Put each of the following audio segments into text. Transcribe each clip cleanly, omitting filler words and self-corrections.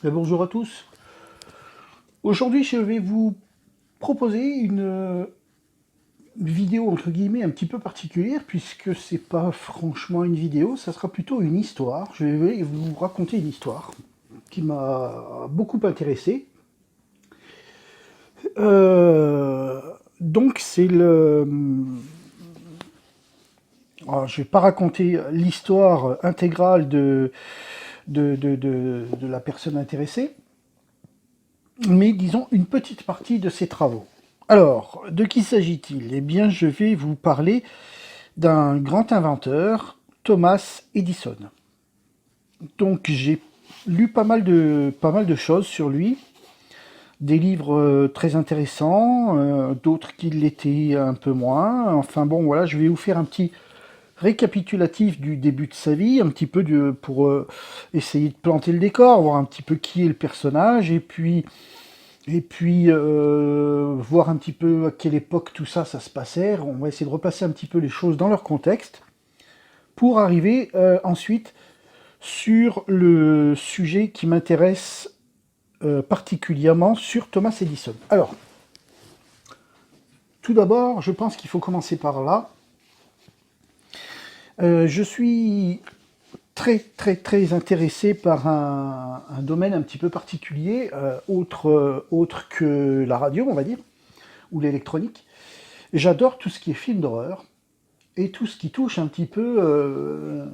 Et bonjour à tous. Aujourd'hui, je vais vous proposer une vidéo entre guillemets un petit peu particulière puisque c'est pas franchement une vidéo, ça sera plutôt une histoire. Je vais vous raconter une histoire qui m'a beaucoup intéressé. Donc c'est le... Alors, je vais pas raconter l'histoire intégrale de la personne intéressée, mais disons une petite partie de ses travaux. Alors, de qui s'agit-il? Eh bien, je vais vous parler d'un grand inventeur, Thomas Edison. Donc, j'ai lu pas mal de choses sur lui, des livres très intéressants, d'autres qui l'étaient un peu moins. Enfin bon, voilà, je vais vous faire un petit récapitulatif du début de sa vie, un petit peu pour essayer de planter le décor, voir un petit peu qui est le personnage, et puis voir un petit peu à quelle époque tout ça, ça se passait. On va essayer de repasser un petit peu les choses dans leur contexte pour arriver ensuite sur le sujet qui m'intéresse particulièrement sur Thomas Edison. Alors, tout d'abord, je pense qu'il faut commencer par là. Je suis très intéressé par un domaine un petit peu particulier, autre que la radio, on va dire, ou l'électronique. J'adore tout ce qui est film d'horreur et tout ce qui touche un petit peu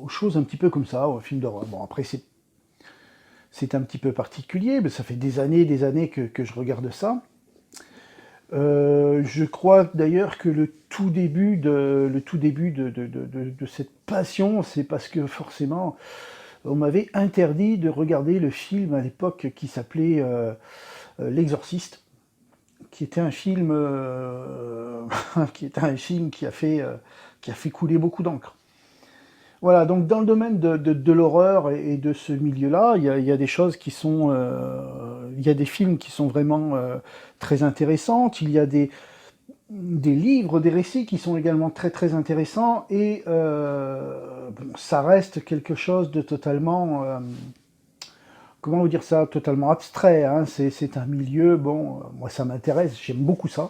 aux choses un petit peu comme ça, aux films d'horreur. Bon, après, c'est un petit peu particulier, mais ça fait des années que je regarde ça. Je crois d'ailleurs que le tout début de cette passion, c'est parce que forcément, on m'avait interdit de regarder le film à l'époque qui s'appelait L'Exorciste, qui était un film, qui a fait couler beaucoup d'encre. Voilà, donc dans le domaine de l'horreur et de ce milieu-là, il y a des choses qui sont, il y a des films qui sont vraiment très intéressantes. Il y a des livres, des récits qui sont également très intéressants. Et bon, ça reste quelque chose de totalement, comment vous dire ça, totalement abstrait. Hein. C'est un milieu, bon, moi ça m'intéresse, j'aime beaucoup ça.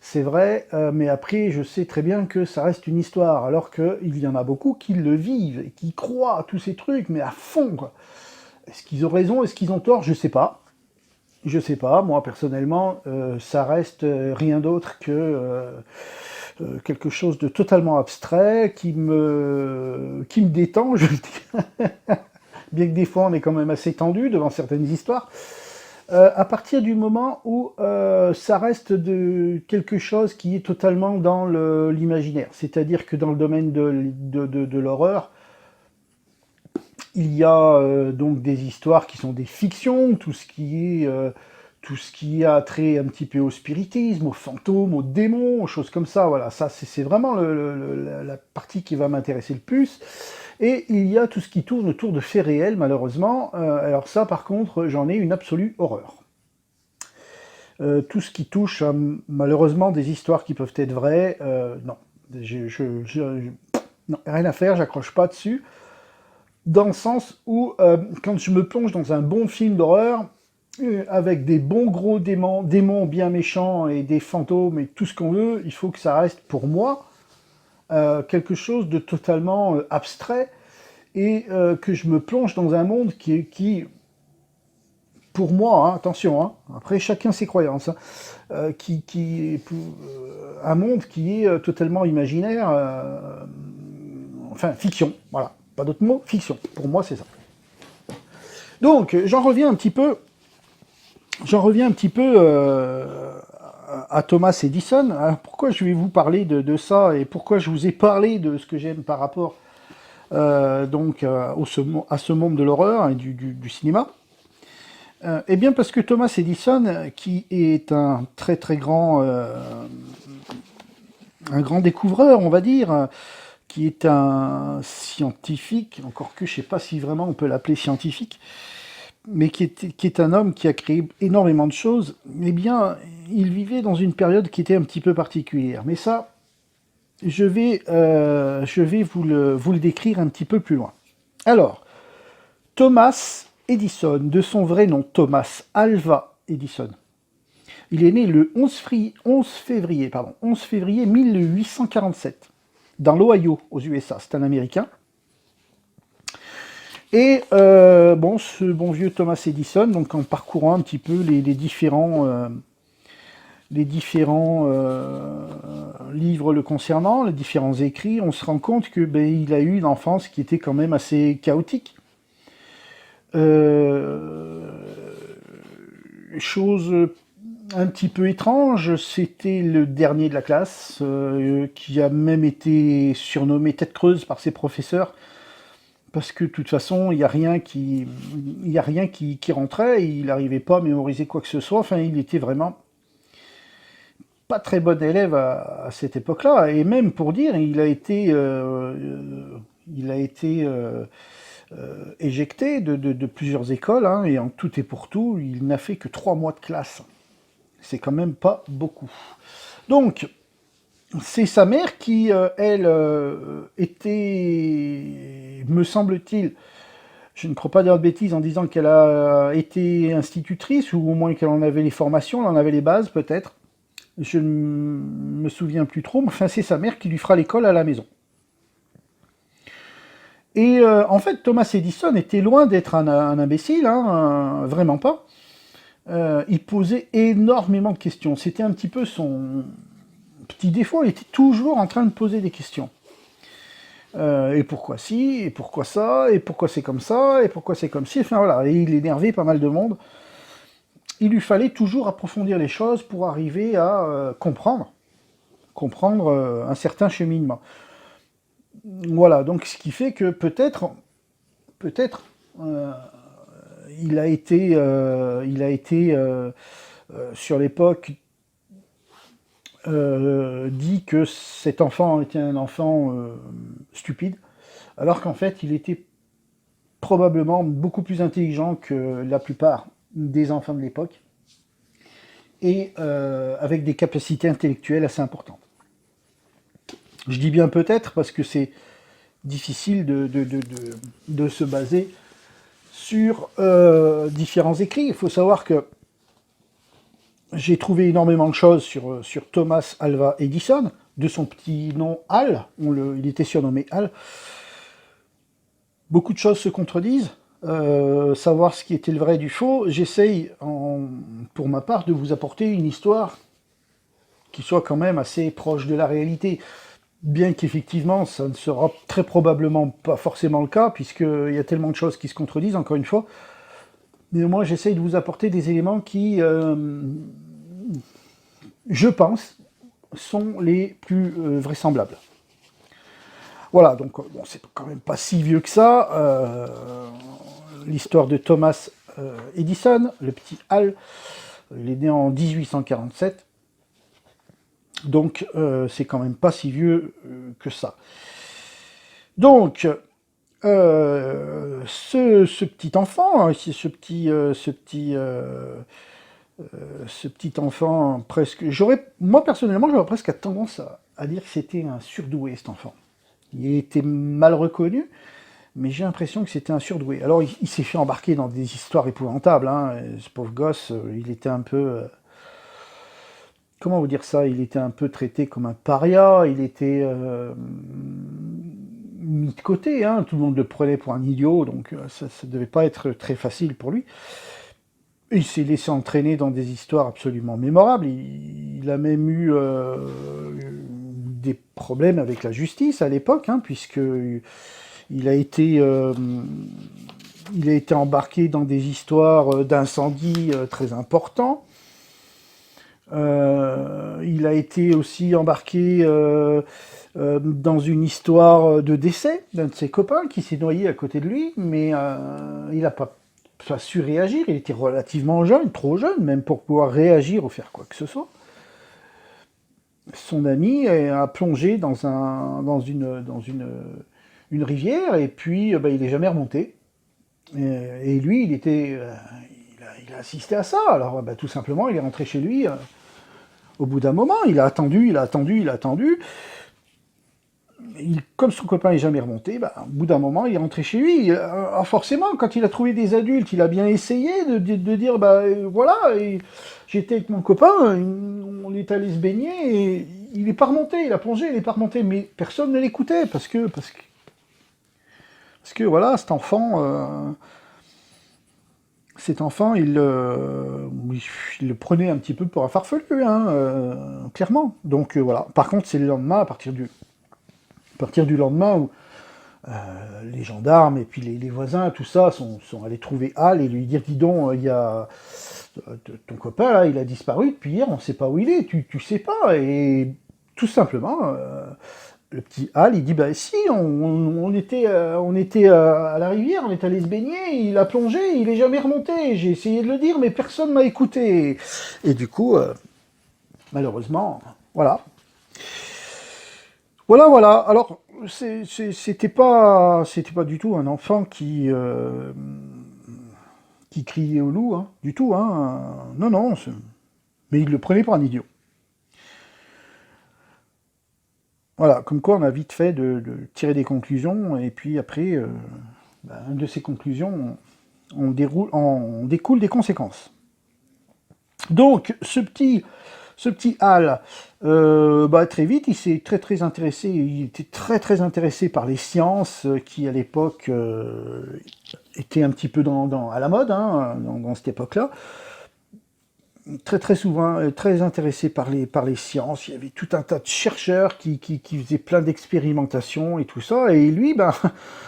C'est vrai, mais après, je sais très bien que ça reste une histoire, alors qu'il y en a beaucoup qui le vivent, et qui croient à tous ces trucs, mais à fond, quoi. Est-ce qu'ils ont raison, est-ce qu'ils ont tort? Je sais pas. Je sais pas, moi personnellement, ça reste rien d'autre que quelque chose de totalement abstrait, qui me détend, je dis. Bien que des fois on est quand même assez tendu devant certaines histoires. À partir du moment où ça reste de quelque chose qui est totalement dans l'imaginaire, c'est-à-dire que dans le domaine de l'horreur, il y a donc des histoires qui sont des fictions, tout ce qui a trait un petit peu au spiritisme, aux fantômes, aux démons, aux choses comme ça. Voilà, ça c'est vraiment la partie qui va m'intéresser le plus. Et il y a tout ce qui tourne autour de faits réels, malheureusement. Alors ça, par contre, j'en ai une absolue horreur. Tout ce qui touche à, malheureusement, des histoires qui peuvent être vraies, non. Non, rien à faire, j'accroche pas dessus. Dans le sens où, quand je me plonge dans un bon film d'horreur, avec des bons gros démons bien méchants et des fantômes et tout ce qu'on veut, il faut que ça reste pour moi quelque chose de totalement abstrait et que je me plonge dans un monde qui pour moi, hein, attention, hein, après chacun ses croyances, hein, un monde qui est totalement imaginaire, enfin fiction, voilà, pas d'autre mot, fiction. Pour moi, c'est ça. Donc, j'en reviens un petit peu à Thomas Edison. Alors, pourquoi je vais vous parler de ça et pourquoi je vous ai parlé de ce que j'aime par rapport donc à ce monde de l'horreur et du cinéma? Eh bien parce que Thomas Edison, qui est un très grand, un grand découvreur, on va dire, qui est un scientifique, encore que je ne sais pas si vraiment on peut l'appeler scientifique, mais qui est un homme qui a créé énormément de choses, eh bien, il vivait dans une période qui était un petit peu particulière. Mais ça, je vais vous le décrire un petit peu plus loin. Alors, Thomas Edison, de son vrai nom Thomas Alva Edison. Il est né le 11 février 1847, dans l'Ohio, aux USA. C'est un Américain. Et bon, ce bon vieux Thomas Edison, donc en parcourant un petit peu les différents livres le concernant, les différents écrits, on se rend compte que il a eu une enfance qui était quand même assez chaotique. Chose un petit peu étrange, c'était le dernier de la classe, qui a même été surnommé tête creuse par ses professeurs, parce que de toute façon, il n'y a rien qui rentrait, il n'arrivait pas à mémoriser quoi que ce soit, enfin, il était vraiment pas très bon élève à cette époque-là, et même pour dire, il a été éjecté de plusieurs écoles, hein, et en tout et pour tout, il n'a fait que 3 mois de classe. C'est quand même pas beaucoup. Donc, c'est sa mère qui, elle, était, me semble-t-il, je ne crois pas dire de bêtises en disant qu'elle a été institutrice, ou au moins qu'elle en avait les formations, elle en avait les bases peut-être. Je ne me souviens plus trop, mais enfin c'est sa mère qui lui fera l'école à la maison. Et en fait, Thomas Edison était loin d'être un imbécile, hein, vraiment pas. Il posait énormément de questions. C'était un petit peu son petit défaut, il était toujours en train de poser des questions. Et pourquoi ci, et pourquoi ça, et pourquoi c'est comme ça, et pourquoi c'est comme ci, enfin voilà, et il énervait pas mal de monde. Il lui fallait toujours approfondir les choses pour arriver à comprendre un certain cheminement. Voilà, donc ce qui fait que peut-être, il a été sur l'époque dit que cet enfant était un enfant stupide, alors qu'en fait il était probablement beaucoup plus intelligent que la plupart des enfants de l'époque, et avec des capacités intellectuelles assez importantes. Je dis bien peut-être parce que c'est difficile de se baser sur différents écrits. Il faut savoir que j'ai trouvé énormément de choses sur Thomas Alva Edison, de son petit nom Al, il était surnommé Al. Beaucoup de choses se contredisent. Savoir ce qui était le vrai du faux, j'essaye, pour ma part, de vous apporter une histoire qui soit quand même assez proche de la réalité. Bien qu'effectivement, ça ne sera très probablement pas forcément le cas, puisqu'il y a tellement de choses qui se contredisent, encore une fois. Mais moi, j'essaye de vous apporter des éléments qui, je pense, sont les plus vraisemblables. Voilà, donc bon, c'est quand même pas si vieux que ça. L'histoire de Thomas Edison, le petit Al, il est né en 1847. Donc, c'est quand même pas si vieux que ça. Donc, ce petit enfant, ce petit enfant, presque, moi personnellement, j'aurais presque tendance à dire que c'était un surdoué, cet enfant. Il était mal reconnu, mais j'ai l'impression que c'était un surdoué. Alors, il s'est fait embarquer dans des histoires épouvantables, hein. Ce pauvre gosse, il était un peu... comment vous dire ça? Il était un peu traité comme un paria, il était mis de côté, hein. Tout le monde le prenait pour un idiot, donc ça ne devait pas être très facile pour lui. Il s'est laissé entraîner dans des histoires absolument mémorables. Il a même eu des problèmes avec la justice à l'époque, hein, puisque il a été embarqué dans des histoires d'incendie très importants. Il a été aussi embarqué dans une histoire de décès d'un de ses copains qui s'est noyé à côté de lui, mais il n'a pas su réagir. Il était relativement jeune, trop jeune même pour pouvoir réagir ou faire quoi que ce soit. Son ami a plongé dans une rivière, et puis il n'est jamais remonté. Et lui, il a assisté à ça. Alors tout simplement, il est rentré chez lui. Au bout d'un moment, il a attendu. comme son copain n'est jamais remonté, bah, au bout d'un moment, il est rentré chez lui. Forcément, quand il a trouvé des adultes, il a bien essayé de dire, bah voilà, j'étais avec mon copain, on est allé se baigner, et il n'est pas remonté, il a plongé, il n'est pas remonté, mais personne ne l'écoutait, parce que voilà, cet enfant, il le prenait un petit peu pour un farfelu, hein, clairement. Donc voilà. Par contre, c'est le lendemain, à partir du lendemain où les gendarmes et puis les voisins, tout ça, sont allés trouver Al et lui dire, dis donc, il y a ton copain là, il a disparu depuis hier, on ne sait pas où il est, tu sais pas. Et tout simplement, le petit Al, il dit, bah si, on était à la rivière, on est allé se baigner, il a plongé, il est jamais remonté. J'ai essayé de le dire, mais personne m'a écouté. Et du coup, malheureusement, voilà. Voilà, voilà. Alors, c'était pas du tout un enfant qui criait au loup, hein, du tout, hein. Non, non. Mais il le prenait pour un idiot. Voilà, comme quoi on a vite fait de tirer des conclusions, et puis après, de ces conclusions, on découle des conséquences. Donc, ce petit Hal, très vite, il s'est très très intéressé, il était très très intéressé par les sciences, qui à l'époque étaient un petit peu à la mode, hein, dans cette époque-là. Très très souvent très intéressé par les sciences. Il y avait tout un tas de chercheurs qui faisaient plein d'expérimentations et tout ça. Et lui,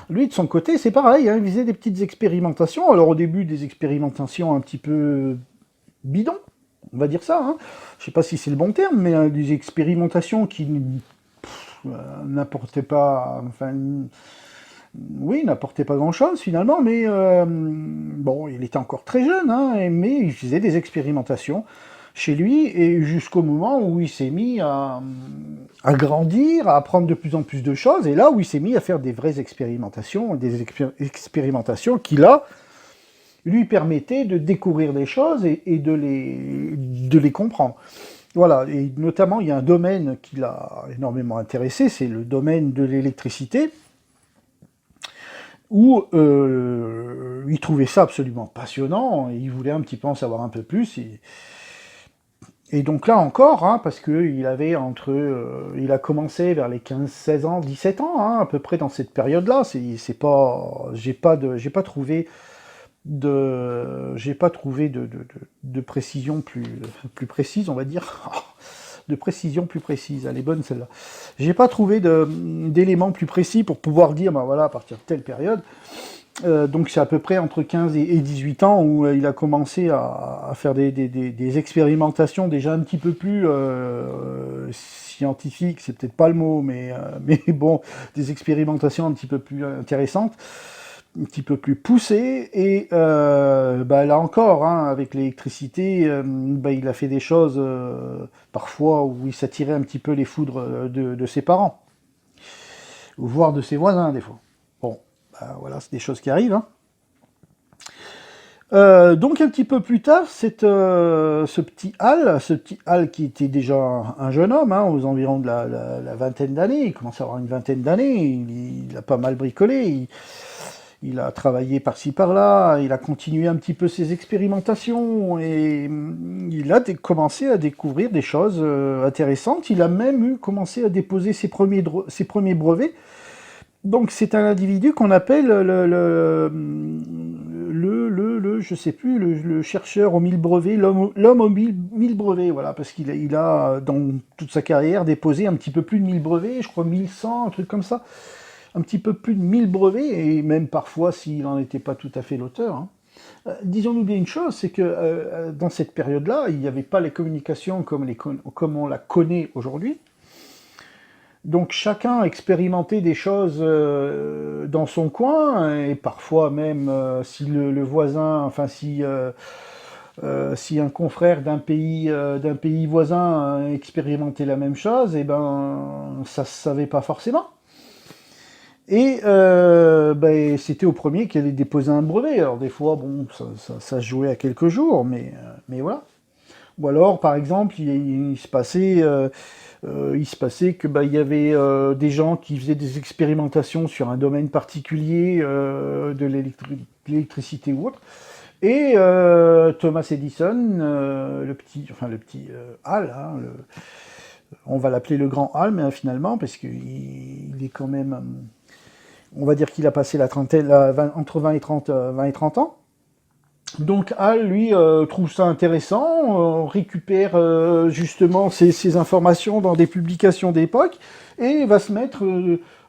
lui de son côté, c'est pareil, hein, il faisait des petites expérimentations. Alors au début, des expérimentations un petit peu bidons, on va dire ça. Hein. Je sais pas si c'est le bon terme, mais des expérimentations qui n'apportaient pas, enfin, oui, il n'apportait pas grand-chose finalement, mais bon, il était encore très jeune, hein, mais il faisait des expérimentations chez lui, et jusqu'au moment où il s'est mis à grandir, à apprendre de plus en plus de choses, et là où il s'est mis à faire des vraies expérimentations, des expérimentations qui là, lui permettaient de découvrir des choses et de les comprendre. Voilà, et notamment il y a un domaine qui l'a énormément intéressé, c'est le domaine de l'électricité, où il trouvait ça absolument passionnant, et il voulait un petit peu en savoir un peu plus. Et donc là encore, hein, parce qu'il avait il a commencé vers les 15, 16 ans, 17 ans, hein, à peu près dans cette période-là. C'est pas, j'ai pas trouvé de précision plus précise, on va dire. De précision plus précise, elle est bonne celle-là. J'ai pas trouvé d'éléments plus précis pour pouvoir dire, ben voilà, à partir de telle période. Donc c'est à peu près entre 15 et 18 ans où il a commencé à faire des expérimentations déjà un petit peu plus scientifiques, c'est peut-être pas le mot, mais bon, des expérimentations un petit peu plus intéressantes, un petit peu plus poussées. Et là encore, hein, avec l'électricité, il a fait des choses parfois où il s'attirait un petit peu les foudres de ses parents, voire de ses voisins des fois. Bon, voilà, c'est des choses qui arrivent. Hein. Donc un petit peu plus tard, ce petit Hal qui était déjà un jeune homme, hein, aux environs de la vingtaine d'années, il commence à avoir une vingtaine d'années, il a pas mal bricolé, il a travaillé par-ci par-là, il a continué un petit peu ses expérimentations, et il a commencé à découvrir des choses intéressantes. Il a même commencé à déposer ses premiers brevets. Donc c'est un individu qu'on appelle je sais plus, le chercheur aux 1000 brevets, l'homme aux 1000 brevets, voilà, parce qu'il a, dans toute sa carrière, déposé un petit peu plus de 1000 brevets, je crois 1100, un truc comme ça, un petit peu plus de 1000 brevets, et même parfois s'il n'en était pas tout à fait l'auteur. Hein. Disons-nous bien une chose, c'est que dans cette période-là, il n'y avait pas les communications comme on la connaît aujourd'hui. Donc chacun expérimentait des choses dans son coin, et parfois même si le voisin, enfin si un confrère d'un pays voisin expérimentait la même chose, et ça se savait pas forcément. Et c'était au premier qu'il allait déposer un brevet. Alors des fois, bon, ça se jouait à quelques jours, mais voilà. Ou alors, par exemple, il se passait que il y avait des gens qui faisaient des expérimentations sur un domaine particulier de l'électricité ou autre. Et Thomas Edison, le petit Hall, hein, on va l'appeler le grand Hall, mais finalement, parce qu'il est quand même, on va dire qu'il a passé la trentaine, entre 20 et 30 ans. Donc Hall, lui, trouve ça intéressant, récupère justement ces informations dans des publications d'époque, et va se mettre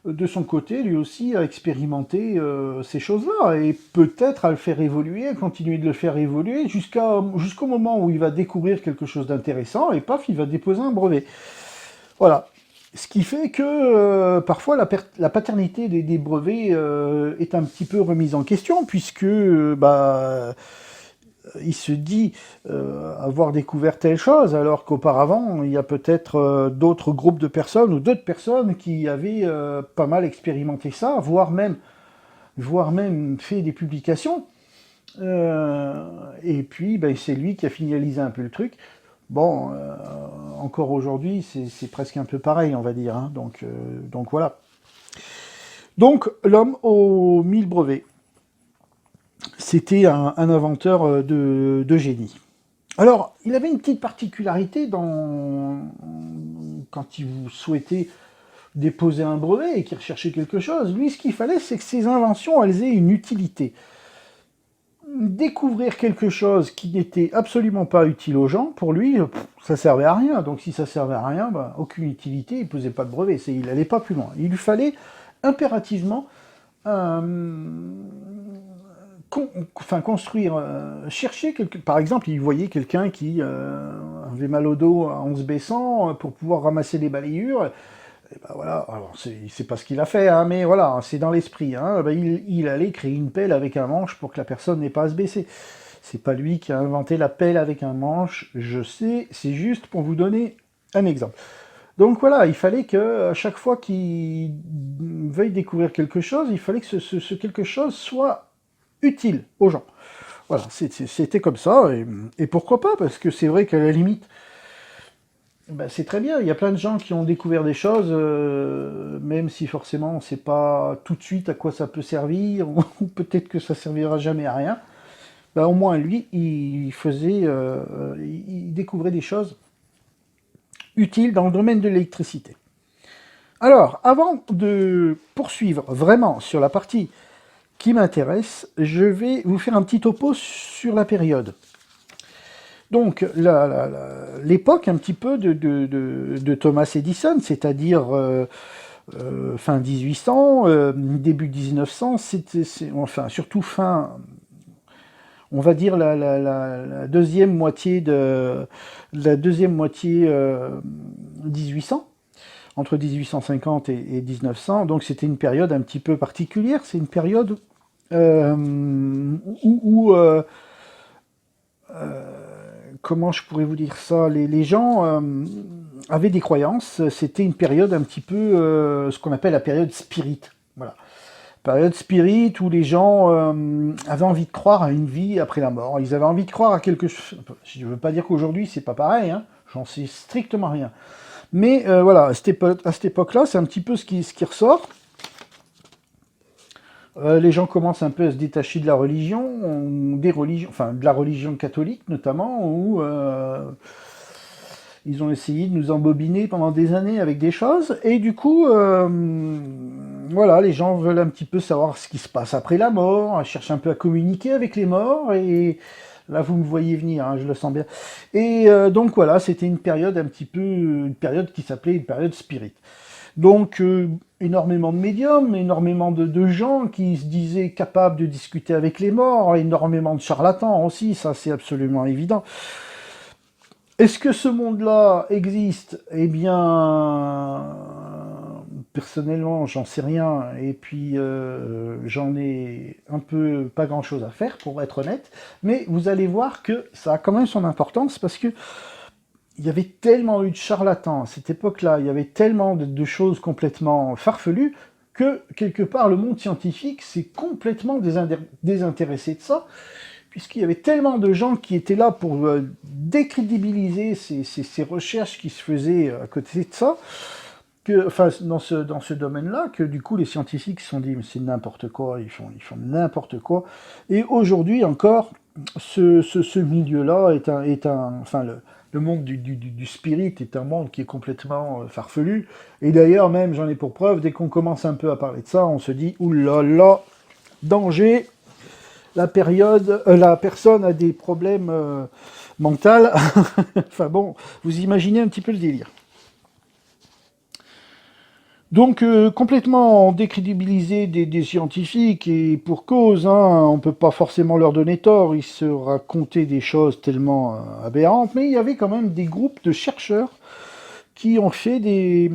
de son côté, lui aussi, à expérimenter ces choses-là, et peut-être à le faire évoluer, à continuer de le faire évoluer, jusqu'au moment où il va découvrir quelque chose d'intéressant, et paf, il va déposer un brevet. Voilà. Ce qui fait que parfois la paternité des brevets est un petit peu remise en question, puisque il se dit avoir découvert telle chose, alors qu'auparavant, il y a peut-être d'autres groupes de personnes ou d'autres personnes qui avaient pas mal expérimenté ça, voire même fait des publications. Et puis, c'est lui qui a finalisé un peu le truc. Bon, encore aujourd'hui, c'est presque un peu pareil, on va dire. Hein. Donc voilà. Donc, l'homme aux 1000 brevets. C'était un inventeur de génie. Alors, il avait une petite particularité quand il vous souhaitait déposer un brevet et qu'il recherchait quelque chose. Lui, ce qu'il fallait, c'est que ses inventions, elles aient une utilité. Découvrir quelque chose qui n'était absolument pas utile aux gens, pour lui, ça servait à rien. Donc si ça servait à rien, aucune utilité, il ne posait pas de brevet, il n'allait pas plus loin. Il lui fallait impérativement construire, chercher par exemple, il voyait quelqu'un qui avait mal au dos en se baissant pour pouvoir ramasser les balayures. Et voilà, alors c'est pas ce qu'il a fait, hein, mais voilà, c'est dans l'esprit. Hein, il allait créer une pelle avec un manche pour que la personne n'ait pas à se baisser. C'est pas lui qui a inventé la pelle avec un manche, je sais, c'est juste pour vous donner un exemple. Donc voilà, il fallait que à chaque fois qu'il veuille découvrir quelque chose, il fallait que ce quelque chose soit utile aux gens. Voilà, c'était comme ça, et pourquoi pas, parce que c'est vrai qu'à la limite, c'est très bien, il y a plein de gens qui ont découvert des choses, même si forcément on ne sait pas tout de suite à quoi ça peut servir, ou peut-être que ça servira jamais à rien. Au moins lui, il découvrait des choses utiles dans le domaine de l'électricité. Alors, avant de poursuivre vraiment sur la partie qui m'intéresse, je vais vous faire un petit topo sur la période. Donc, l'époque un petit peu de Thomas Edison, c'est-à-dire fin 1800, début 1900, enfin surtout fin, on va dire la deuxième moitié 1800, entre 1850 et 1900. Donc c'était une période un petit peu particulière. C'est une période où comment je pourrais vous dire ça, les gens avaient des croyances. C'était une période un petit peu ce qu'on appelle la période spirit. Voilà. Période spirit où les gens avaient envie de croire à une vie après la mort. Ils avaient envie de croire à quelque chose. Je ne veux pas dire qu'aujourd'hui c'est pas pareil, hein. J'en sais strictement rien. Mais voilà, à cette époque-là, c'est un petit peu ce qui ressort. Les gens commencent un peu à se détacher de la religion, enfin de la religion catholique notamment, où ils ont essayé de nous embobiner pendant des années avec des choses, et du coup, voilà, les gens veulent un petit peu savoir ce qui se passe après la mort, cherchent un peu à communiquer avec les morts, et là vous me voyez venir, hein, je le sens bien. Et donc voilà, c'était une période une période qui s'appelait une période spirit. Donc énormément de médiums, énormément de gens qui se disaient capables de discuter avec les morts, énormément de charlatans aussi, ça c'est absolument évident. Est-ce que ce monde-là existe? Eh bien, personnellement, j'en sais rien, et puis j'en ai un peu pas grand-chose à faire, pour être honnête, mais vous allez voir que ça a quand même son importance, parce que il y avait tellement eu de charlatans à cette époque-là, il y avait tellement de choses complètement farfelues, que quelque part le monde scientifique s'est complètement désintéressé de ça, puisqu'il y avait tellement de gens qui étaient là pour décrédibiliser ces recherches qui se faisaient à côté de ça, que, enfin, dans ce domaine-là, que du coup les scientifiques se sont dit, mais c'est n'importe quoi, ils font n'importe quoi. Et aujourd'hui encore, ce milieu-là enfin, le monde du spirit est un monde qui est complètement farfelu. Et d'ailleurs, même, j'en ai pour preuve, dès qu'on commence un peu à parler de ça, on se dit, oulala, danger, la personne a des problèmes mentaux. Enfin bon, vous imaginez un petit peu le délire. Donc complètement décrédibilisé des scientifiques, et pour cause, hein, on ne peut pas forcément leur donner tort, ils se racontaient des choses tellement aberrantes, mais il y avait quand même des groupes de chercheurs qui ont fait des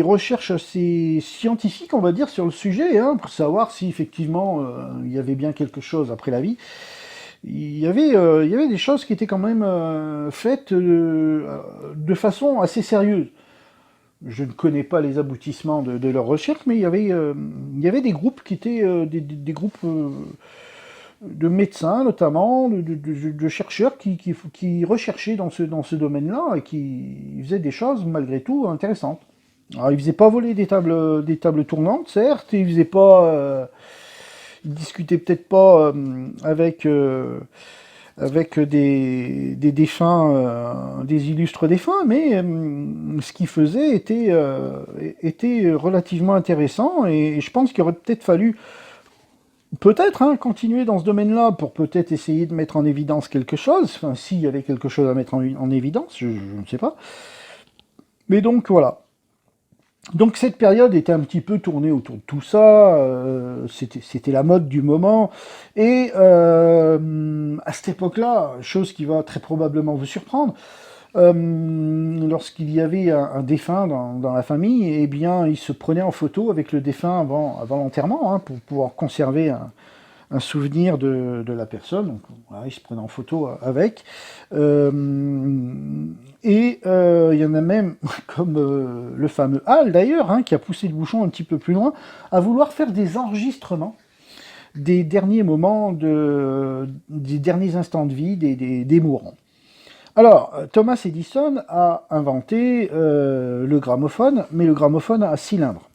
recherches assez scientifiques, on va dire, sur le sujet, hein, pour savoir si effectivement il y avait bien quelque chose après la vie. Il y avait des choses qui étaient quand même faites de façon assez sérieuse. Je ne connais pas les aboutissements de leurs recherches, mais il y avait des groupes qui étaient des groupes de médecins notamment, de chercheurs qui recherchaient dans ce domaine-là et qui faisaient des choses malgré tout intéressantes. Alors ils faisaient pas voler des tables tournantes, certes, ils faisaient pas, ils discutaient peut-être pas avec des défunts, des illustres défunts, mais ce qu'ils faisaient était relativement intéressant, et je pense qu'il aurait peut-être fallu hein, continuer dans ce domaine-là pour peut-être essayer de mettre en évidence quelque chose, enfin s'il y avait quelque chose à mettre en évidence, je ne sais pas. Mais donc voilà. Donc cette période était un petit peu tournée autour de tout ça, c'était la mode du moment, et à cette époque-là, chose qui va très probablement vous surprendre, lorsqu'il y avait un défunt dans la famille, eh bien il se prenait en photo avec le défunt avant l'enterrement, hein, pour pouvoir conserver un souvenir de la personne. Donc voilà, il se prenait en photo avec. Il y en a même, comme le fameux Hal d'ailleurs, hein, qui a poussé le bouchon un petit peu plus loin, à vouloir faire des enregistrements des derniers moments, des derniers instants de vie des mourants. Alors, Thomas Edison a inventé le gramophone, mais le gramophone à cylindre.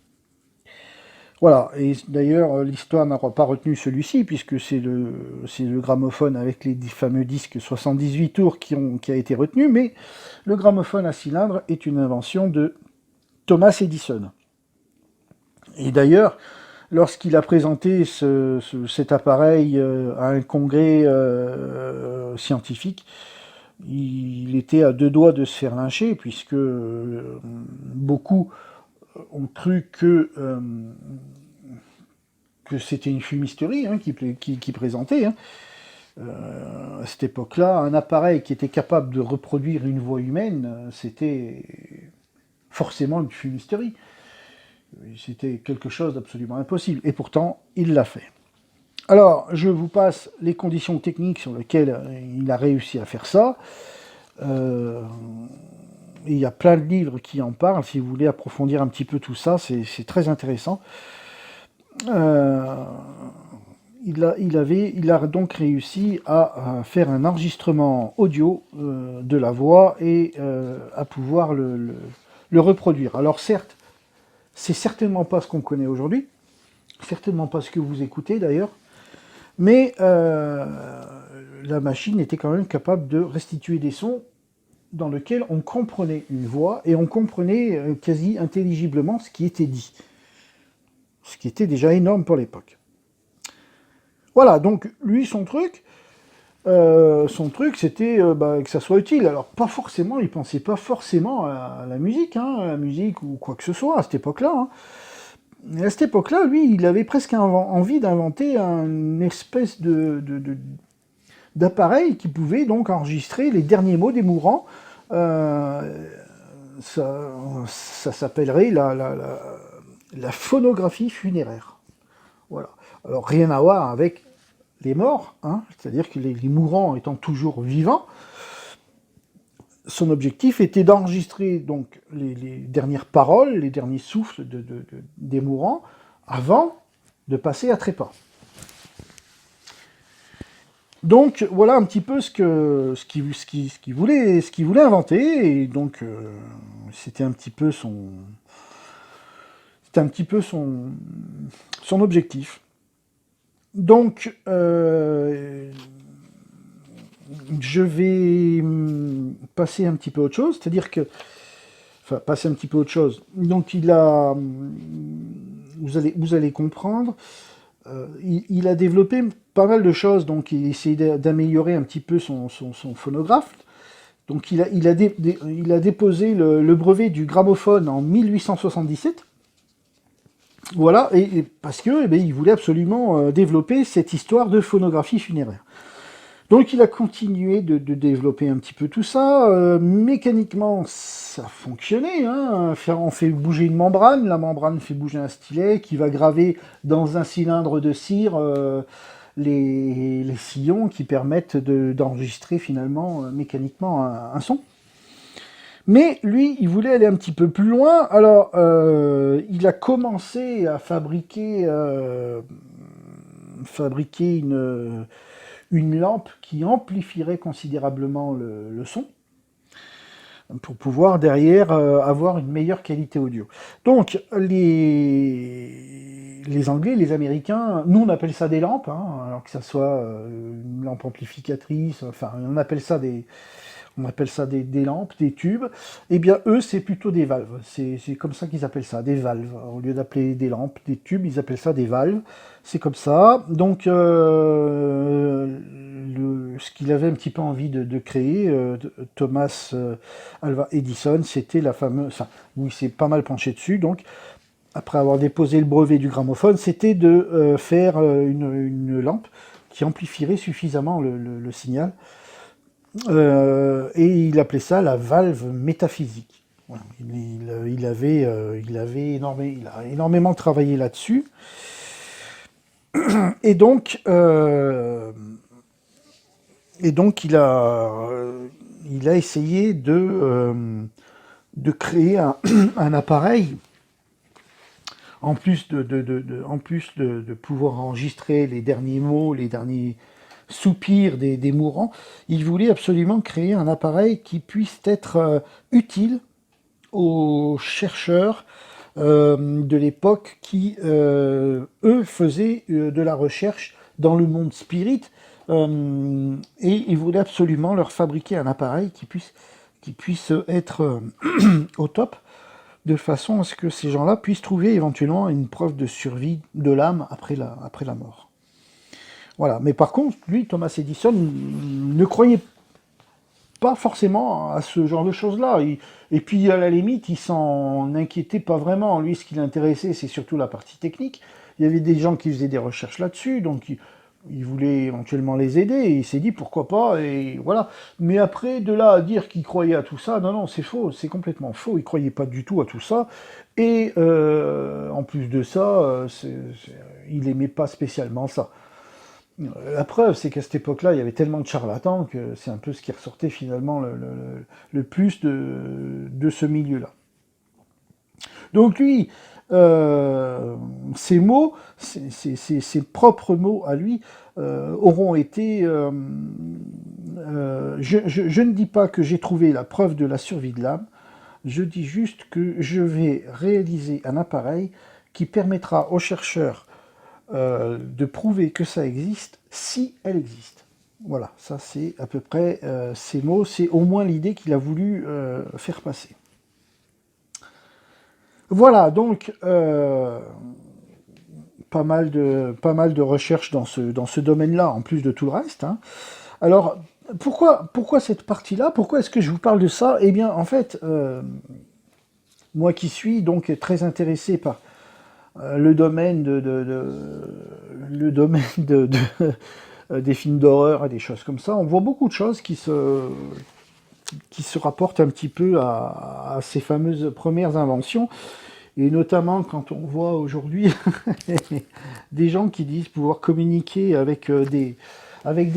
Voilà, et d'ailleurs, l'histoire n'a pas retenu celui-ci, puisque c'est le gramophone avec les fameux disques 78 tours qui a été retenu, mais le gramophone à cylindre est une invention de Thomas Edison. Et d'ailleurs, lorsqu'il a présenté cet appareil à un congrès scientifique, il était à deux doigts de se faire lyncher, puisque beaucoup ont cru que c'était une fumisterie, hein, qui présentait. Hein. À cette époque-là, un appareil qui était capable de reproduire une voix humaine, c'était forcément une fumisterie. C'était quelque chose d'absolument impossible. Et pourtant, il l'a fait. Alors, je vous passe les conditions techniques sur lesquelles il a réussi à faire ça. Il y a plein de livres qui en parlent. Si vous voulez approfondir un petit peu tout ça, c'est très intéressant. Il a donc réussi à faire un enregistrement audio de la voix et à pouvoir le reproduire. Alors certes, c'est certainement pas ce qu'on connaît aujourd'hui, certainement pas ce que vous écoutez d'ailleurs, mais la machine était quand même capable de restituer des sons dans lesquels on comprenait une voix et on comprenait quasi intelligiblement ce qui était dit. Ce qui était déjà énorme pour l'époque. Voilà, donc lui, son truc c'était que ça soit utile. Alors pas forcément, il pensait pas forcément à la musique, hein, à la musique ou quoi que ce soit à cette époque-là. Hein. Et à cette époque-là, lui, il avait presque envie d'inventer une espèce d'appareil qui pouvait donc enregistrer les derniers mots des mourants. Ça s'appellerait la phonographie funéraire. Voilà. Alors rien à voir avec les morts, hein, c'est-à-dire que les mourants étant toujours vivants, son objectif était d'enregistrer donc les dernières paroles, les derniers souffles des mourants avant de passer à trépas. Donc voilà un petit peu ce qu'il voulait inventer, et donc c'était un petit peu son objectif. Donc je vais passer un petit peu à autre chose, c'est-à-dire que, enfin, passer un petit peu à autre chose. Donc vous allez comprendre. Il a développé pas mal de choses, donc il a essayé d'améliorer un petit peu son phonographe. Donc il a déposé le brevet du gramophone en 1877. Voilà, et parce que il voulait absolument développer cette histoire de phonographie funéraire. Donc il a continué de développer un petit peu tout ça. Mécaniquement, ça fonctionnait. Hein. On fait bouger une membrane, la membrane fait bouger un stylet qui va graver dans un cylindre de cire les sillons qui permettent d'enregistrer finalement mécaniquement un son. Mais lui, il voulait aller un petit peu plus loin. Alors, il a commencé à fabriquer une lampe qui amplifierait considérablement le son pour pouvoir derrière avoir une meilleure qualité audio. Donc les Anglais, les Américains, nous on appelle ça des lampes, hein, alors que ça soit une lampe amplificatrice, enfin on appelle ça des lampes, des tubes. Eh bien, eux, c'est plutôt des valves. C'est comme ça qu'ils appellent ça, des valves. Au lieu d'appeler des lampes, des tubes, ils appellent ça des valves. C'est comme ça. Donc, ce qu'il avait un petit peu envie de créer, Thomas Alva Edison, c'était la fameuse... Enfin, où il s'est pas mal penché dessus. Donc, après avoir déposé le brevet du gramophone, c'était de faire une lampe qui amplifierait suffisamment le signal. Et il appelait ça la valve métaphysique. Voilà. Il a énormément travaillé là-dessus. Et donc, il a essayé de créer un appareil, en plus de pouvoir enregistrer les derniers mots, les derniers soupirs des mourants. Il voulait absolument créer un appareil qui puisse être utile aux chercheurs de l'époque qui, eux, faisaient de la recherche dans le monde spirit, et il voulait absolument leur fabriquer un appareil qui puisse être au top, de façon à ce que ces gens-là puissent trouver éventuellement une preuve de survie de l'âme après la mort. Voilà. Mais par contre, lui, Thomas Edison, ne croyait pas forcément à ce genre de choses-là. Et puis, à la limite, il s'en inquiétait pas vraiment. Lui, ce qui l'intéressait, c'est surtout la partie technique. Il y avait des gens qui faisaient des recherches là-dessus, donc il voulait éventuellement les aider, et il s'est dit pourquoi pas, et voilà. Mais après, de là à dire qu'il croyait à tout ça, non, c'est faux, c'est complètement faux. Il croyait pas du tout à tout ça. Et en plus de ça, il aimait pas spécialement ça. La preuve, c'est qu'à cette époque-là, il y avait tellement de charlatans que c'est un peu ce qui ressortait finalement le plus de ce milieu-là. Donc lui, ses mots, ses propres mots à lui, auront été... je ne dis pas que j'ai trouvé la preuve de la survie de l'âme, je dis juste que je vais réaliser un appareil qui permettra aux chercheurs de prouver que ça existe, si elle existe. Voilà, ça c'est à peu près ces mots, c'est au moins l'idée qu'il a voulu faire passer. Voilà, donc pas mal de recherches dans ce domaine-là, en plus de tout le reste. Hein. Alors, pourquoi cette partie-là? Pourquoi est-ce que je vous parle de ça? Eh bien, en fait, moi qui suis donc très intéressé par le domaine des films d'horreur et des choses comme ça, on voit beaucoup de choses qui se rapportent un petit peu à ces fameuses premières inventions, et notamment quand on voit aujourd'hui des gens qui disent pouvoir communiquer avec des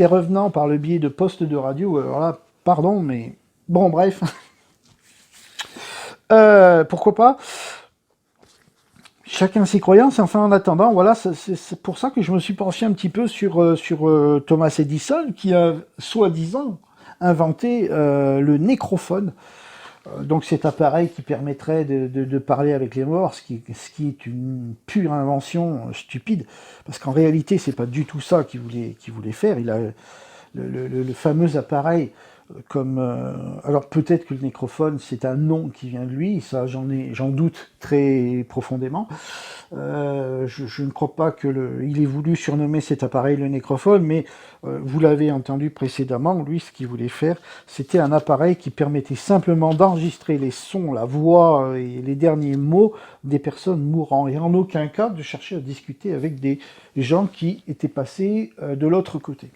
revenants par le biais de postes de radio. Alors là, pardon, mais bon, bref. Pourquoi pas? Chacun ses croyances. Enfin, en attendant, voilà, c'est pour ça que je me suis penché un petit peu sur Thomas Edison, qui a soi-disant inventé le nécrophone. Donc cet appareil qui permettrait de parler avec les morts, ce qui est une pure invention stupide, parce qu'en réalité, c'est pas du tout ça qu'il voulait faire. Il a le fameux appareil alors peut-être que le nécrophone c'est un nom qui vient de lui, ça j'en doute très profondément. Je ne crois pas il ait voulu surnommer cet appareil le nécrophone, mais vous l'avez entendu précédemment, lui ce qu'il voulait faire, c'était un appareil qui permettait simplement d'enregistrer les sons, la voix et les derniers mots des personnes mourant, et en aucun cas de chercher à discuter avec des gens qui étaient passés de l'autre côté.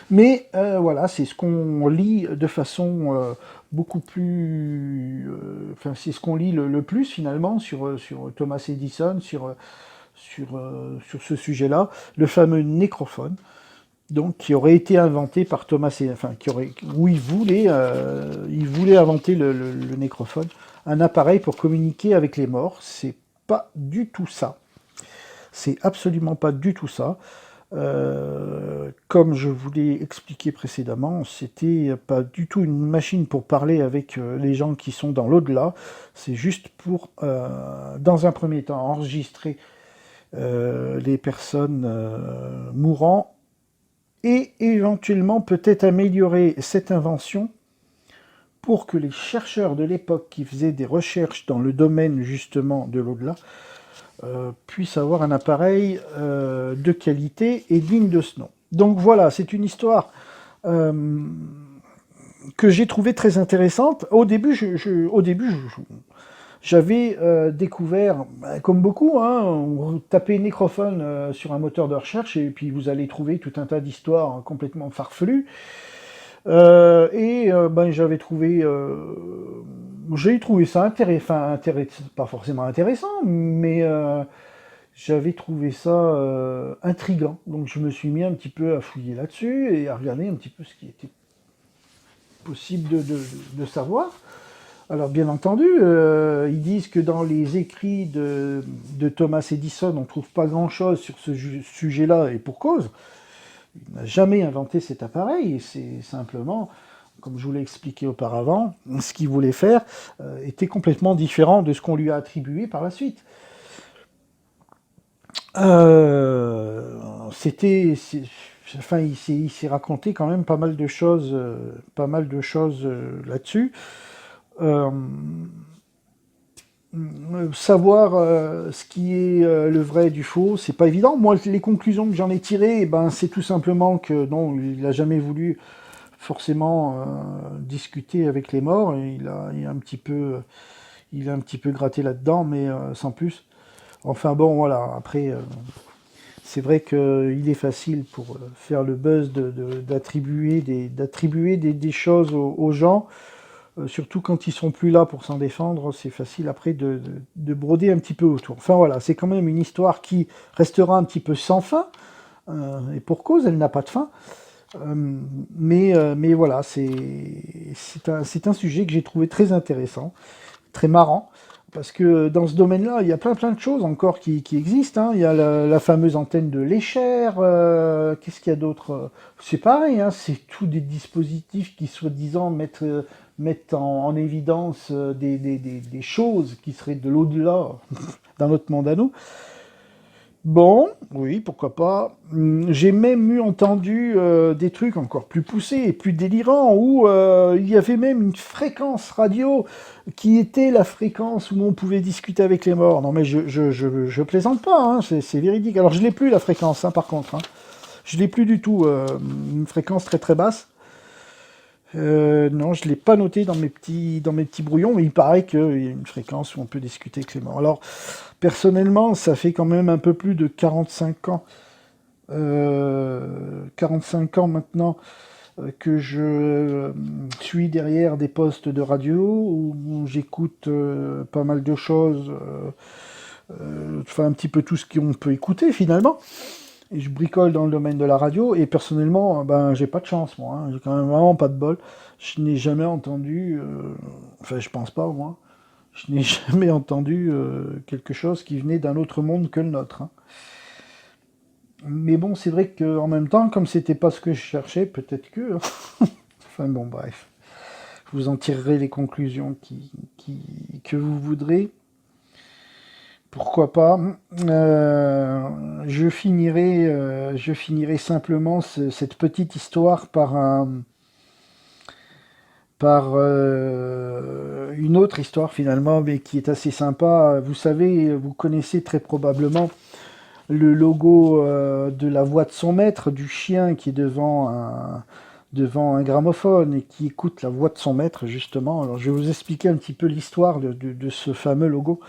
Mais voilà, c'est ce qu'on lit de façon beaucoup plus... Enfin, c'est ce qu'on lit le plus finalement sur Thomas Edison, sur ce sujet-là, le fameux nécrophone, donc qui aurait été inventé par Thomas Edison, enfin, où il voulait inventer le nécrophone, un appareil pour communiquer avec les morts. C'est pas du tout ça. C'est absolument pas du tout ça. Comme je vous l'ai expliqué précédemment, c'était pas du tout une machine pour parler avec les gens qui sont dans l'au-delà, c'est juste pour, dans un premier temps, enregistrer les personnes mourant et éventuellement peut-être améliorer cette invention pour que les chercheurs de l'époque qui faisaient des recherches dans le domaine justement de l'au-delà puisse avoir un appareil de qualité et digne de ce nom. Donc voilà, c'est une histoire que j'ai trouvée très intéressante. Au début, j'avais découvert, comme beaucoup, on tapez nécrophone sur un moteur de recherche et puis vous allez trouver tout un tas d'histoires complètement farfelues. J'ai trouvé ça pas forcément intéressant, mais j'avais trouvé ça intriguant. Donc je me suis mis un petit peu à fouiller là-dessus et à regarder un petit peu ce qui était possible de savoir. Alors bien entendu, ils disent que dans les écrits de Thomas Edison, on ne trouve pas grand-chose sur ce sujet-là, et pour cause. Il n'a jamais inventé cet appareil, c'est simplement, comme je vous l'ai expliqué auparavant, ce qu'il voulait faire était complètement différent de ce qu'on lui a attribué par la suite. Enfin, il s'est raconté quand même pas mal de choses, là-dessus. Euh, Savoir ce qui est le vrai du faux, c'est pas évident. Moi, les conclusions que j'en ai tirées, c'est tout simplement que non, il n'a jamais voulu forcément discuter avec les morts. Et il a un petit peu gratté là-dedans, mais sans plus. Enfin bon, voilà. Après, c'est vrai qu'il est facile pour faire le buzz d'attribuer des choses aux gens. Surtout quand ils sont plus là pour s'en défendre, c'est facile après de broder un petit peu autour. Enfin voilà, c'est quand même une histoire qui restera un petit peu sans fin, et pour cause, elle n'a pas de fin. Mais voilà, c'est un sujet que j'ai trouvé très intéressant, très marrant, parce que dans ce domaine-là, il y a plein de choses encore qui existent. Il y a la fameuse antenne de Lécher, qu'est-ce qu'il y a d'autre? C'est pareil, c'est tous des dispositifs qui soi-disant mettent en évidence des choses qui seraient de l'au-delà dans notre monde à nous. Bon, oui, pourquoi pas. J'ai même entendu des trucs encore plus poussés et plus délirants où il y avait même une fréquence radio qui était la fréquence où on pouvait discuter avec les morts. Non mais je plaisante pas, c'est véridique. Alors je l'ai plus la fréquence, par contre. Je l'ai plus du tout, une fréquence très très basse. Non, je ne l'ai pas noté dans mes petits brouillons, mais il paraît qu'il y a une fréquence où on peut discuter avec les morts. Alors, personnellement, ça fait quand même un peu plus de 45 ans, 45 ans maintenant, que je suis derrière des postes de radio, où j'écoute pas mal de choses, enfin un petit peu tout ce qu'on peut écouter finalement. Et je bricole dans le domaine de la radio, et personnellement, j'ai pas de chance, moi. J'ai quand même vraiment pas de bol. Je n'ai jamais entendu, enfin, je pense pas au moins, Je n'ai jamais entendu quelque chose qui venait d'un autre monde que le nôtre, hein. Mais bon, c'est vrai qu'en même temps, comme c'était pas ce que je cherchais, peut-être que, hein. Enfin bon, bref. Vous en tirerez les conclusions que vous voudrez. Pourquoi pas. Je finirai simplement cette petite histoire par une autre histoire finalement, mais qui est assez sympa. Vous savez, vous connaissez très probablement le logo de la voix de son maître, du chien qui est devant un gramophone et qui écoute la voix de son maître, justement. Alors, je vais vous expliquer un petit peu l'histoire de ce fameux logo.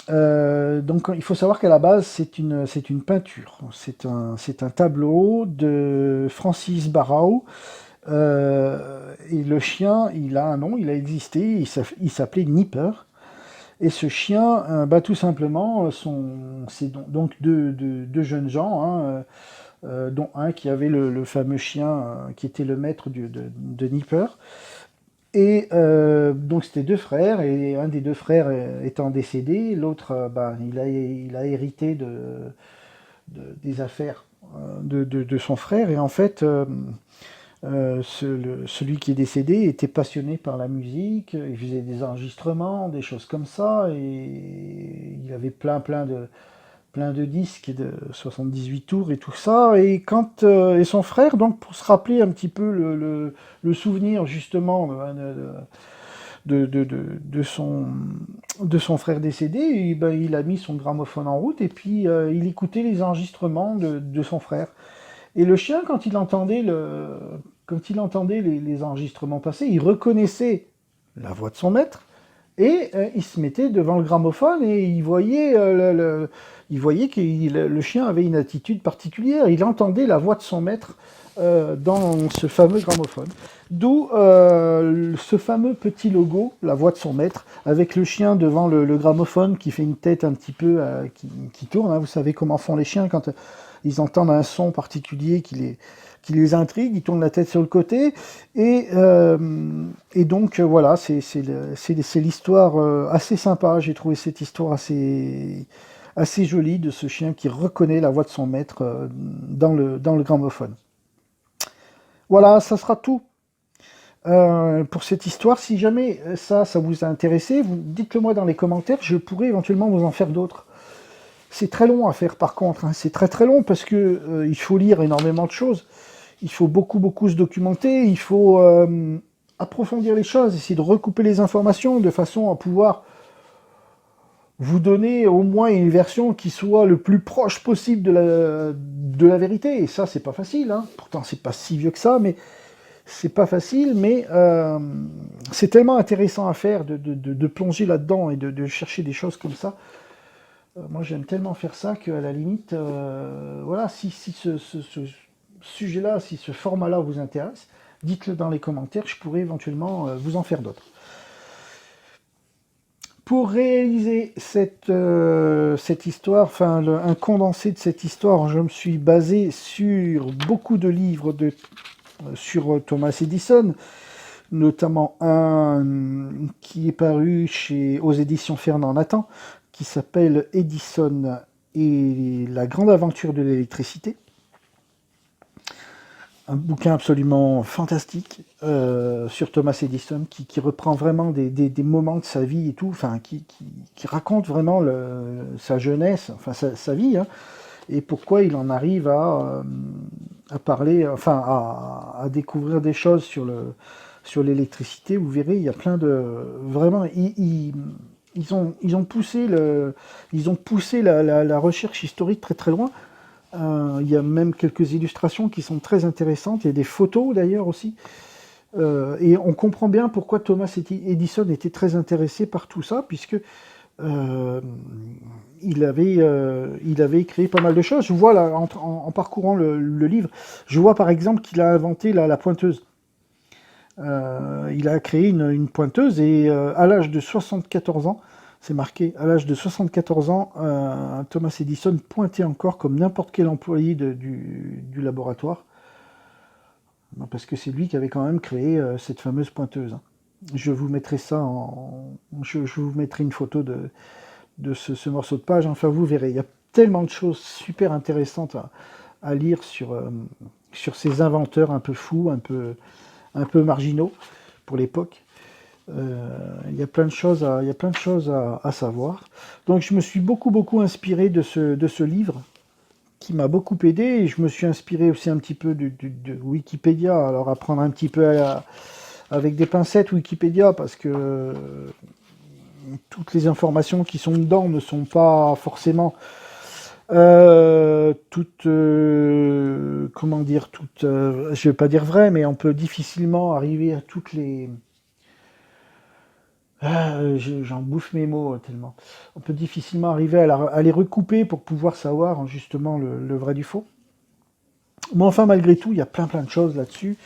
Donc, il faut savoir qu'à la base, c'est une peinture. C'est un tableau de Francis Barrault. Et le chien, il a un nom, il a existé, il s'appelait Nipper. Et ce chien, bah, tout simplement, c'est donc deux jeunes gens, hein, dont un qui avait le fameux chien qui était le maître de Nipper. Et donc c'était deux frères, et un des deux frères étant décédé, l'autre, bah, il a hérité des affaires de son frère. Et en fait, celui qui est décédé était passionné par la musique, il faisait des enregistrements, des choses comme ça, et il avait plein de disques de 78 tours et tout ça. Et et son frère, donc pour se rappeler un petit peu le souvenir justement de son frère décédé, et ben, il a mis son gramophone en route et puis il écoutait les enregistrements de son frère. Et le chien, quand il entendait les enregistrements passer, il reconnaissait la voix de son maître et il se mettait devant le gramophone et il voyait que le chien avait une attitude particulière. Il entendait la voix de son maître dans ce fameux gramophone. D'où ce fameux petit logo, la voix de son maître, avec le chien devant le gramophone qui fait une tête un petit peu qui tourne, hein. Vous savez comment font les chiens quand ils entendent un son particulier qui les intrigue, ils tournent la tête sur le côté. Et donc voilà, c'est l'histoire assez sympa. J'ai trouvé cette histoire assez jolie de ce chien qui reconnaît la voix de son maître dans le gramophone. Voilà, ça sera tout pour cette histoire. Si jamais ça vous a intéressé, dites-le moi dans les commentaires, je pourrais éventuellement vous en faire d'autres. C'est très long à faire par contre, hein. C'est très très long parce que il faut lire énormément de choses, il faut beaucoup se documenter, il faut approfondir les choses, essayer de recouper les informations de façon à pouvoir vous donner au moins une version qui soit le plus proche possible de la vérité. Et ça, c'est pas facile, hein. Pourtant, c'est pas si vieux que ça, mais c'est pas facile, mais c'est tellement intéressant à faire de plonger là-dedans et de chercher des choses comme ça. Moi, j'aime tellement faire ça qu'à la limite, voilà, si ce sujet-là, si ce format-là vous intéresse, dites-le dans les commentaires, je pourrais éventuellement vous en faire d'autres. Pour réaliser cette histoire, enfin un condensé de cette histoire, je me suis basé sur beaucoup de livres sur Thomas Edison, notamment un qui est paru aux éditions Fernand Nathan, qui s'appelle Edison et la grande aventure de l'électricité. Un bouquin absolument fantastique sur Thomas Edison qui reprend vraiment des moments de sa vie et tout, enfin qui raconte vraiment sa jeunesse, enfin sa vie, hein, et pourquoi il en arrive à parler, enfin à découvrir des choses sur l'électricité. Vous verrez, il y a plein de vraiment ils ont poussé la recherche historique très très loin. Il y a même quelques illustrations qui sont très intéressantes. Il y a des photos d'ailleurs aussi. Et on comprend bien pourquoi Thomas Edison était très intéressé par tout ça, puisque il avait créé pas mal de choses. Je vois là, en parcourant le livre, je vois par exemple qu'il a inventé la pointeuse. Il a créé une pointeuse et à l'âge de 74 ans, c'est marqué, à l'âge de 74 ans, Thomas Edison pointait encore comme n'importe quel employé du laboratoire, parce que c'est lui qui avait quand même créé cette fameuse pointeuse, hein. Je vous mettrai ça je vous mettrai une photo de ce morceau de page. Enfin, vous verrez, il y a tellement de choses super intéressantes à lire sur ces inventeurs un peu fous, un peu marginaux pour l'époque. Il y a plein de choses à savoir. Donc je me suis beaucoup inspiré de ce livre qui m'a beaucoup aidé, et je me suis inspiré aussi un petit peu de Wikipédia. Alors à prendre un petit peu avec des pincettes Wikipédia, parce que toutes les informations qui sont dedans ne sont pas forcément toutes, comment dire, toutes, je vais pas dire vraies, mais on peut difficilement arriver à toutes les... J'en bouffe mes mots tellement. On peut difficilement arriver à les recouper pour pouvoir savoir justement le vrai du faux. Mais enfin, malgré tout, il y a plein de choses là-dessus,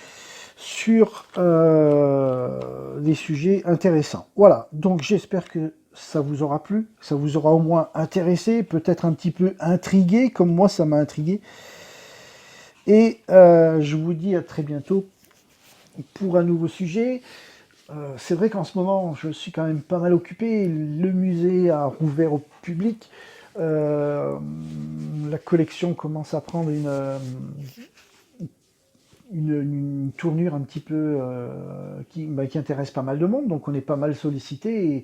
sur des sujets intéressants. Voilà, donc j'espère que ça vous aura plu, ça vous aura au moins intéressé, peut-être un petit peu intrigué, comme moi ça m'a intrigué. Et je vous dis à très bientôt pour un nouveau sujet. C'est vrai qu'en ce moment, je suis quand même pas mal occupé. Le musée a rouvert au public. La collection commence à prendre une tournure un petit peu qui intéresse pas mal de monde. Donc on est pas mal sollicité. Et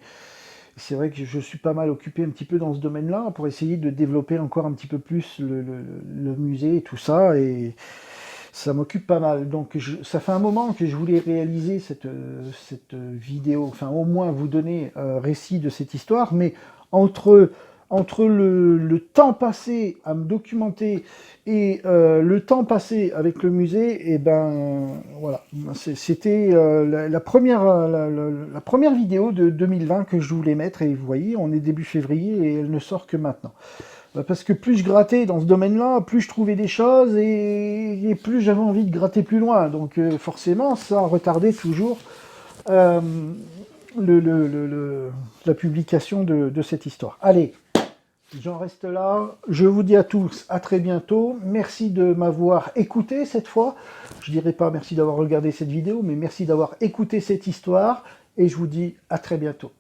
c'est vrai que je suis pas mal occupé un petit peu dans ce domaine-là pour essayer de développer encore un petit peu plus le musée et tout ça. Et ça m'occupe pas mal. Donc ça fait un moment que je voulais réaliser cette vidéo, enfin au moins vous donner un récit de cette histoire, mais entre, entre le temps passé à me documenter et le temps passé avec le musée, et ben voilà, c'était la première vidéo de 2020 que je voulais mettre, et vous voyez, on est début février et elle ne sort que maintenant. Parce que plus je grattais dans ce domaine-là, plus je trouvais des choses, et plus j'avais envie de gratter plus loin. Donc forcément, ça retardait toujours euh, la publication de cette histoire. Allez, j'en reste là. Je vous dis à tous à très bientôt. Merci de m'avoir écouté cette fois. Je dirais pas merci d'avoir regardé cette vidéo, mais merci d'avoir écouté cette histoire. Et je vous dis à très bientôt.